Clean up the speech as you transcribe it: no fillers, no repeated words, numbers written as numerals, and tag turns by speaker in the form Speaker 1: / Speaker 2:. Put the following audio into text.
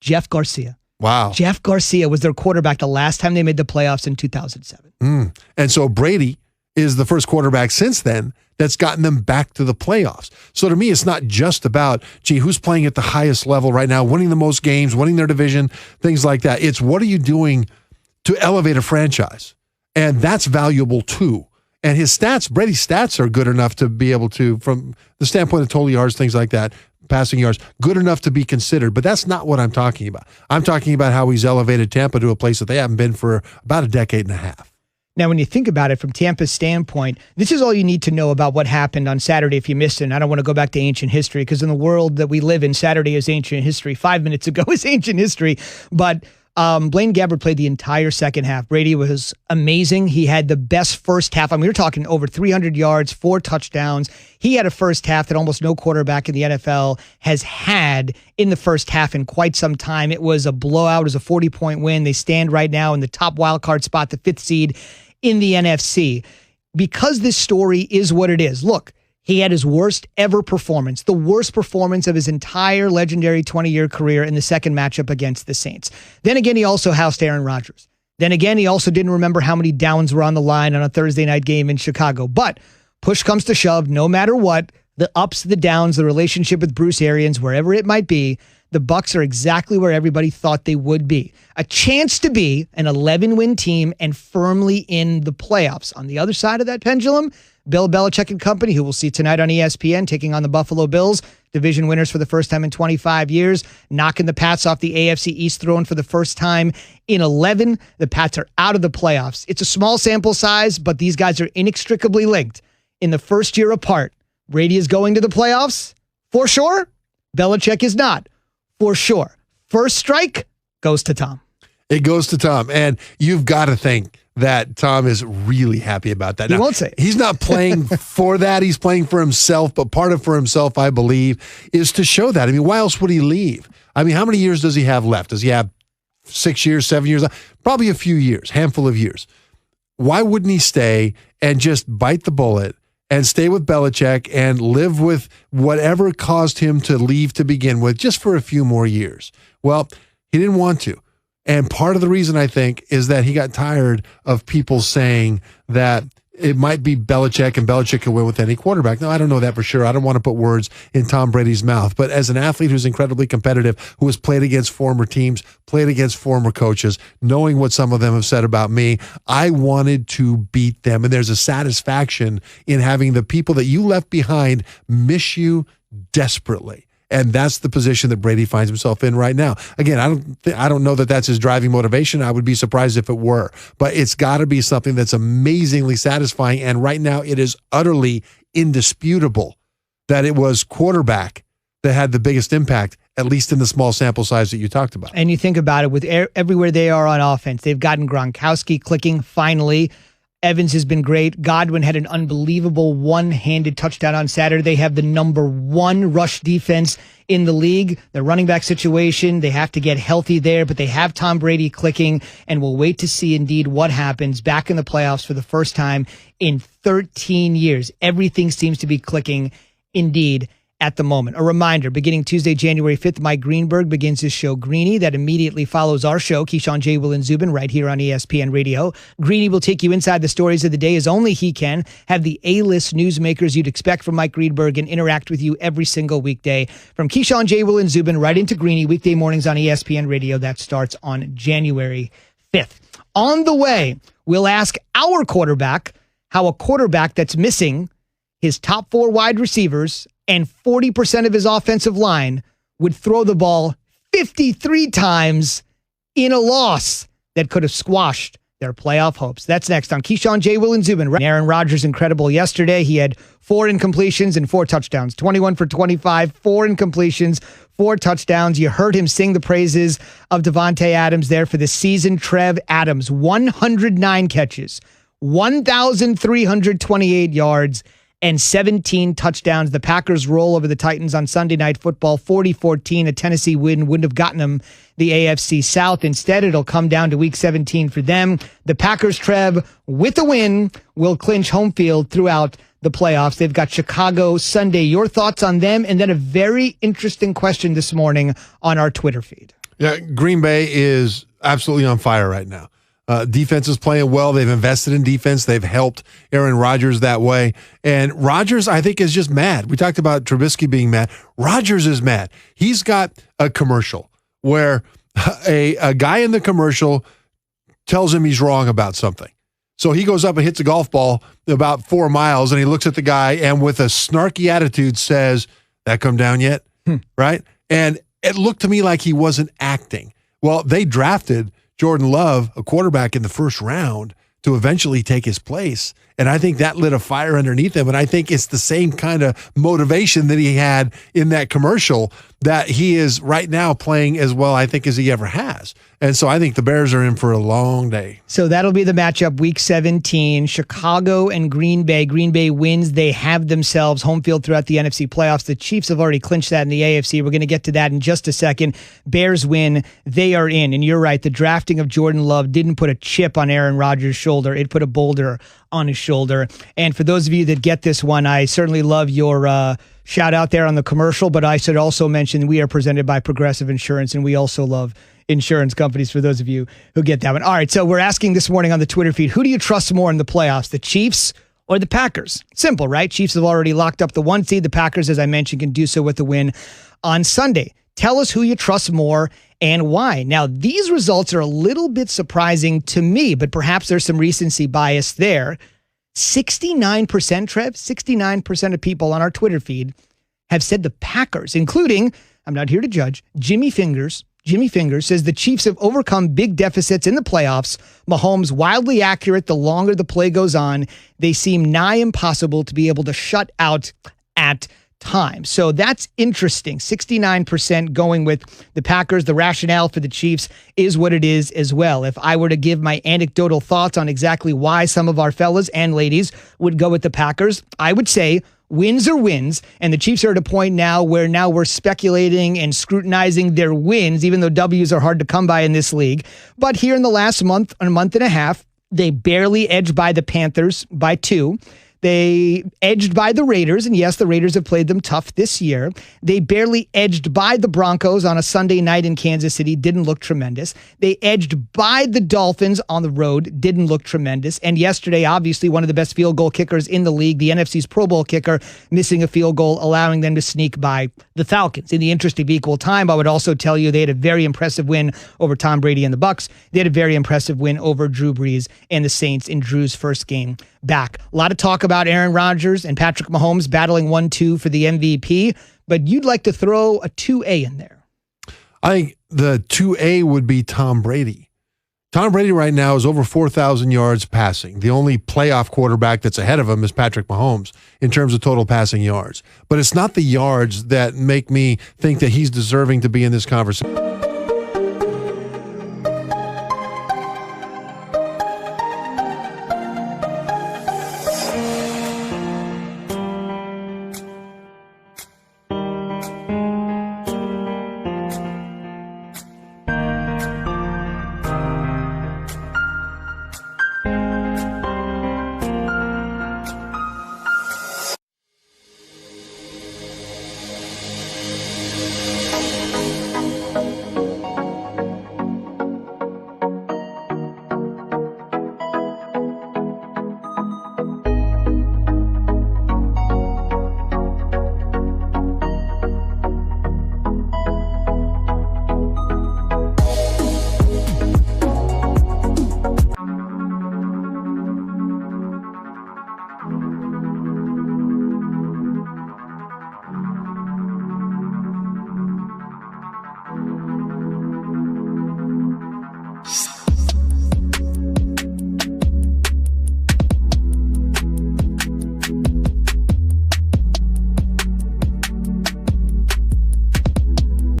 Speaker 1: Jeff Garcia.
Speaker 2: Wow.
Speaker 1: Jeff Garcia was their quarterback the last time they made the playoffs in 2007.
Speaker 2: And so Brady is the first quarterback since then that's gotten them back to the playoffs. So to me, it's not just about, who's playing at the highest level right now, winning the most games, winning their division, things like that. It's what are you doing to elevate a franchise? And that's valuable too. And his stats, Brady's stats are good enough to be able to, from the standpoint of total yards, things like that, passing yards, good enough to be considered. But that's not what I'm talking about. I'm talking about how he's elevated Tampa to a place that they haven't been for about a decade and a half.
Speaker 1: Now, when you think about it from Tampa's standpoint, this is all you need to know about what happened on Saturday if you missed it. And I don't want to go back to ancient history because in the world that we live in, Saturday is ancient history. 5 minutes ago is ancient history. But Blaine Gabbert played the entire second half. Brady was amazing. He had the best first half. I mean, we were talking over 300 yards, 4 touchdowns. He had a first half that almost no quarterback in the NFL has had in the first half in quite some time. It was a blowout. It was a 40-point win. They stand right now in the top wildcard spot, the 5th seed in the NFC. Because this story is what it is. Look, he had his worst ever performance, the worst performance of his entire legendary 20-year career in the second matchup against the Saints. Then again, he also housed Aaron Rodgers. Then again, he also didn't remember how many downs were on the line on a Thursday night game in Chicago. But push comes to shove, no matter what, the ups, the downs, the relationship with Bruce Arians, wherever it might be, the Bucs are exactly where everybody thought they would be. A chance to be an 11-win team and firmly in the playoffs. On the other side of that pendulum, Bill Belichick and company, who we'll see tonight on ESPN, taking on the Buffalo Bills, division winners for the first time in 25 years, knocking the Pats off the AFC East throne for the first time in 11. The Pats are out of the playoffs. It's a small sample size, but these guys are inextricably linked. In the first year apart, Brady is going to the playoffs, for sure. Belichick is not, for sure. First strike goes to Tom.
Speaker 2: It goes to Tom, and you've got to think that Tom is really happy about that.
Speaker 1: He
Speaker 2: now,
Speaker 1: won't say.
Speaker 2: He's not playing for that. He's playing for himself, but part of for himself, I believe, is to show that. I mean, why else would he leave? I mean, how many years does he have left? Does he have 6 years, 7 years? Probably a few years, handful of years. Why wouldn't he stay and just bite the bullet and stay with Belichick and live with whatever caused him to leave to begin with just for a few more years? Well, he didn't want to. And part of the reason, I think, is that he got tired of people saying that it might be Belichick and Belichick can win with any quarterback. No, I don't know that for sure. I don't want to put words in Tom Brady's mouth. But as an athlete who's incredibly competitive, who has played against former teams, played against former coaches, knowing what some of them have said about me, I wanted to beat them. And there's a satisfaction in having the people that you left behind miss you desperately. And that's the position that Brady finds himself in right now. Again, I don't know that that's his driving motivation. I would be surprised if it were. But it's got to be something that's amazingly satisfying. And right now, it is utterly indisputable that it was quarterback that had the biggest impact, at least in the small sample size that you talked about.
Speaker 1: And you think about it, with everywhere they are on offense, they've gotten Gronkowski clicking finally. Evans has been great. Godwin had an unbelievable one-handed touchdown on Saturday. They have the number 1 rush defense in the league. The running back situation, they have to get healthy there, but they have Tom Brady clicking, and we'll wait to see indeed what happens back in the playoffs for the first time in 13 years. Everything seems to be clicking indeed at the moment. A reminder, beginning Tuesday, January 5th, Mike Greenberg begins his show Greeny. That immediately follows our show, Keyshawn, J. Will, and Zubin, right here on ESPN Radio. Greeny will take you inside the stories of the day as only he can, have the A-list newsmakers you'd expect from Mike Greenberg, and interact with you every single weekday. From Keyshawn, J. Will, and Zubin, right into Greeny, weekday mornings on ESPN Radio. That starts on January 5th. On the way, we'll ask our quarterback how a quarterback that's missing his top 4 wide receivers and 40% of his offensive line would throw the ball 53 times in a loss that could have squashed their playoff hopes. That's next on Keyshawn, J. Will, and Zubin. Aaron Rodgers, incredible yesterday. He had 4 incompletions and 4 touchdowns. 21 for 25, 4 incompletions, 4 touchdowns. You heard him sing the praises of Devontae Adams there for the season. Trev Adams, 109 catches, 1,328 yards, and 17 touchdowns. The Packers roll over the Titans on Sunday Night Football, 40-14. A Tennessee win wouldn't have gotten them the AFC South. Instead, it'll come down to Week 17 for them. The Packers, Trev, with a win, will clinch home field throughout the playoffs. They've got Chicago Sunday. Your thoughts on them? And then a very interesting question this morning on our Twitter feed.
Speaker 2: Yeah, Green Bay is absolutely on fire right now. Defense is playing well. They've invested in defense. They've helped Aaron Rodgers that way. And Rodgers, I think, is just mad. We talked about Trubisky being mad. Rodgers is mad. He's got a commercial where a guy in the commercial tells him he's wrong about something. So he goes up and hits a golf ball about 4 miles, and he looks at the guy and with a snarky attitude says, "That come down yet?" Right? And it looked to me like he wasn't acting. Well, they drafted Jordan Love, a quarterback, in the first round to eventually take his place. And I think that lit a fire underneath him. And I think it's the same kind of motivation that he had in that commercial that he is right now playing as well, I think, as he ever has. And so I think the Bears are in for a long day.
Speaker 1: So that'll be the matchup week 17, Chicago and Green Bay. Green Bay wins. They have themselves home field throughout the NFC playoffs. The Chiefs have already clinched that in the AFC. We're going to get to that in just a second. Bears win. They are in. And you're right. The drafting of Jordan Love didn't put a chip on Aaron Rodgers' shoulder. It put a boulder on his shoulder. And for those of you that get this one, I certainly love your shout out there on the commercial, but I should also mention we are presented by Progressive Insurance, and we also love insurance companies for those of you who get that one. All right, so we're asking this morning on the Twitter feed, who do you trust more in the playoffs, the Chiefs or the Packers? Simple, right? Chiefs have already locked up the 1 seed. The Packers, as I mentioned, can do so with the win on Sunday. Tell us who you trust more and why. Now, these results are a little bit surprising to me, but perhaps there's some recency bias there. 69%, Trev, 69% of people on our Twitter feed have said the Packers, including, I'm not here to judge, Jimmy Fingers. Jimmy Fingers says the Chiefs have overcome big deficits in the playoffs. Mahomes wildly accurate the longer the play goes on. They seem nigh impossible to be able to shut out at time. So that's interesting. 69% going with the Packers. The rationale for the Chiefs is what it is as well. If I were to give my anecdotal thoughts on exactly why some of our fellas and ladies would go with the Packers, I would say wins are wins, and the Chiefs are at a point now where now we're speculating and scrutinizing their wins, even though W's are hard to come by in this league. But here in the last month and a half, they barely edged by the Panthers by 2. They edged by the Raiders, and yes, the Raiders have played them tough this year. They barely edged by the Broncos on a Sunday night in Kansas City, didn't look tremendous. They edged by the Dolphins on the road, didn't look tremendous. And yesterday, obviously, one of the best field goal kickers in the league, the NFC's Pro Bowl kicker, missing a field goal, allowing them to sneak by the Falcons. In the interest of equal time, I would also tell you they had a very impressive win over Tom Brady and the Bucs. They had a very impressive win over Drew Brees and the Saints in Drew's first game back. A lot of talk about Aaron Rodgers and Patrick Mahomes battling 1-2 for the MVP, but you'd like to throw a 2A in there.
Speaker 2: I think the 2A would be Tom Brady. Tom Brady right now is over 4,000 yards passing. The only playoff quarterback that's ahead of him is Patrick Mahomes in terms of total passing yards. But it's not the yards that make me think that he's deserving to be in this conversation.